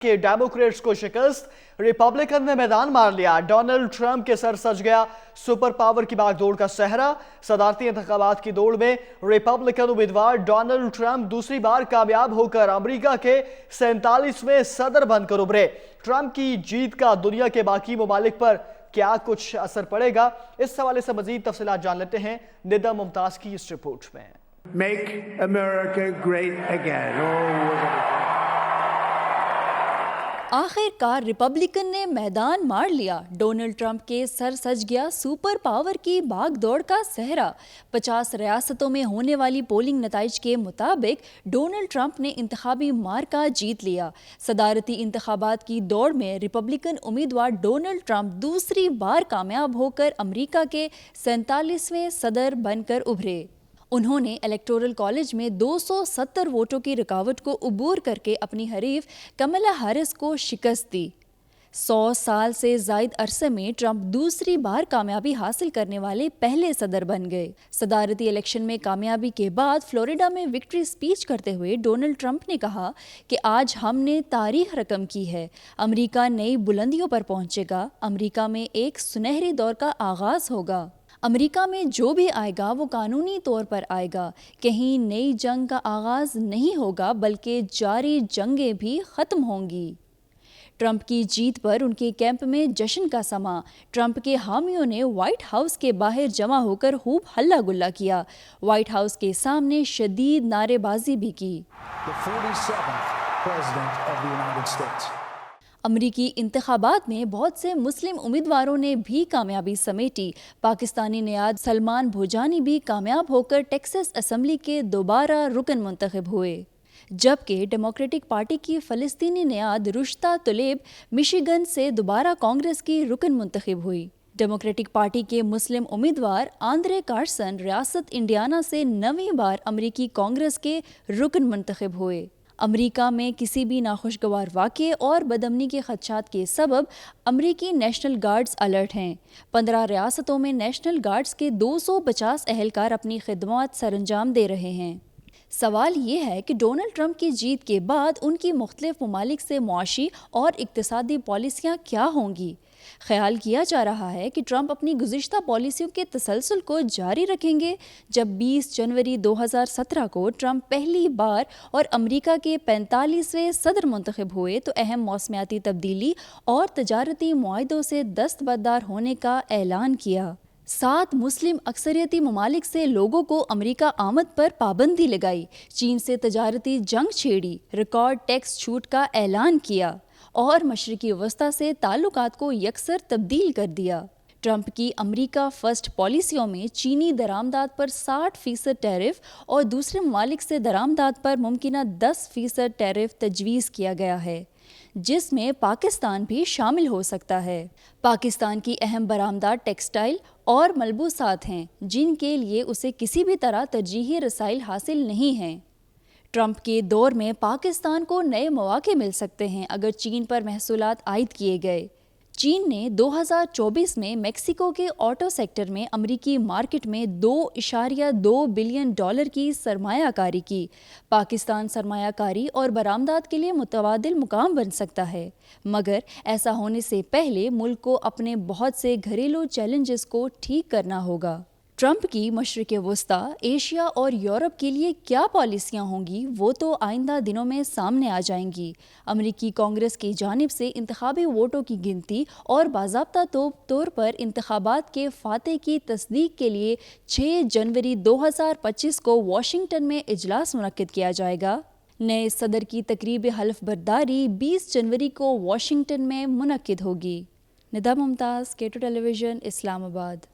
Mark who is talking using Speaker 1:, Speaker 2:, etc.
Speaker 1: کہ ڈیموکریٹس کو شکست، ریپبلکن نے میدان مار لیا، ڈونلڈ ٹرمپ کے سر سج گیا سپر پاور کی باغ دوڑ کا صحرا۔ صدارتی انتخابات کی دوڑ میں ریپبلکن امیدوار ڈونلڈ ٹرمپ دوسری بار کامیاب ہو کر امریکہ کے 47ویں صدر بن کر ابھرے۔ ٹرمپ کی جیت کا دنیا کے باقی ممالک پر کیا کچھ اثر پڑے گا، اس حوالے سے مزید تفصیلات جان لیتے ہیں ندا ممتاز کی اس رپورٹ میں۔
Speaker 2: Make America great again.
Speaker 3: آخر کار ریپبلکن نے میدان مار لیا، ڈونلڈ ٹرمپ کے سر سج گیا سپر پاور کی بھاگ دوڑ کا صحرا۔ 50 ریاستوں میں ہونے والی پولنگ نتائج کے مطابق ڈونلڈ ٹرمپ نے انتخابی مارکہ جیت لیا۔ صدارتی انتخابات کی دوڑ میں ریپبلکن امیدوار ڈونلڈ ٹرمپ دوسری بار کامیاب ہو کر امریکہ کے 47ویں صدر بن کر ابھرے۔ انہوں نے الیکٹورل کالج میں 270 ووٹوں کی رکاوٹ کو عبور کر کے اپنی حریف کملا ہیرس کو شکست دی۔ 100 سال سے زائد عرصے میں ٹرمپ دوسری بار کامیابی حاصل کرنے والے پہلے صدر بن گئے۔ صدارتی الیکشن میں کامیابی کے بعد فلوریڈا میں وکٹری اسپیچ کرتے ہوئے ڈونلڈ ٹرمپ نے کہا کہ آج ہم نے تاریخ رقم کی ہے، امریکہ نئی بلندیوں پر پہنچے گا، امریکہ میں ایک سنہری دور کا آغاز ہوگا۔ امریکہ میں جو بھی آئے گا وہ قانونی طور پر آئے گا، کہیں نئی جنگ کا آغاز نہیں ہوگا بلکہ جاری جنگیں بھی ختم ہوں گی۔ ٹرمپ کی جیت پر ان کے کیمپ میں جشن کا سما۔ ٹرمپ کے حامیوں نے وائٹ ہاؤس کے باہر جمع ہو کر خوب ہلا گلا کیا، وائٹ ہاؤس کے سامنے شدید نعرے بازی بھی کی۔ امریکی انتخابات میں بہت سے مسلم امیدواروں نے بھی کامیابی سمیٹی۔ پاکستانی نیاد سلمان بھوجانی بھی کامیاب ہو کر ٹیکساس اسمبلی کے دوبارہ رکن منتخب ہوئے، جبکہ ڈیموکریٹک پارٹی کی فلسطینی نیاد رشدہ طلیب مشیگن سے دوبارہ کانگریس کی رکن منتخب ہوئی۔ ڈیموکریٹک پارٹی کے مسلم امیدوار آندرے کارسن ریاست انڈیانا سے 9ویں بار امریکی کانگریس کے رکن منتخب ہوئے۔ امریکہ میں کسی بھی ناخوشگوار واقعے اور بدامنی کے خدشات کے سبب امریکی نیشنل گارڈز الرٹ ہیں۔ 15 ریاستوں میں نیشنل گارڈز کے 250 اہلکار اپنی خدمات سر انجام دے رہے ہیں۔ سوال یہ ہے کہ ڈونلڈ ٹرمپ کی جیت کے بعد ان کی مختلف ممالک سے معاشی اور اقتصادی پالیسیاں کیا ہوں گی؟ خیال کیا جا رہا ہے کہ ٹرمپ اپنی گزشتہ پالیسیوں کے تسلسل کو جاری رکھیں گے۔ جب 20 جنوری 2017 کو ٹرمپ پہلی بار اور امریکہ کے 45ویں صدر منتخب ہوئے تو اہم موسمیاتی تبدیلی اور تجارتی معاہدوں سے دستبردار ہونے کا اعلان کیا۔ 7 مسلم اکثریتی ممالک سے لوگوں کو امریکہ آمد پر پابندی لگائی، چین سے تجارتی جنگ چھیڑی، ریکارڈ ٹیکس چھوٹ کا اعلان کیا اور مشرقی وسطی سے تعلقات کو یکسر تبدیل کر دیا۔ ٹرمپ کی امریکہ فرسٹ پالیسیوں میں چینی درآمدات پر 60% ٹیرف اور دوسرے ممالک سے درآمدات پر ممکنہ 10% ٹیرف تجویز کیا گیا ہے، جس میں پاکستان بھی شامل ہو سکتا ہے۔ پاکستان کی اہم برآمدات ٹیکسٹائل اور ملبوسات ہیں، جن کے لیے اسے کسی بھی طرح ترجیحی رسائل حاصل نہیں ہیں۔ ٹرمپ کے دور میں پاکستان کو نئے مواقع مل سکتے ہیں اگر چین پر محصولات عائد کیے گئے۔ چین نے 2024 میں میکسیکو کے آٹو سیکٹر میں امریکی مارکیٹ میں $2.2 بلین کی سرمایہ کاری کی۔ پاکستان سرمایہ کاری اور برآمدات کے لیے متبادل مقام بن سکتا ہے، مگر ایسا ہونے سے پہلے ملک کو اپنے بہت سے گھریلو چیلنجز کو ٹھیک کرنا ہوگا۔ ٹرمپ کی مشرق وسطی، ایشیا اور یورپ کے لیے کیا پالیسیاں ہوں گی وہ تو آئندہ دنوں میں سامنے آ جائیں گی۔ امریکی کانگریس کی جانب سے انتخابی ووٹوں کی گنتی اور باضابطہ طور پر انتخابات کے فاتح کی تصدیق کے لیے 6 جنوری 2025 کو واشنگٹن میں اجلاس منعقد کیا جائے گا۔ نئے صدر کی تقریب حلف برداری 20 جنوری کو واشنگٹن میں منعقد ہوگی۔ ندا ممتاز، K2 ٹیلی ویژن، اسلام آباد۔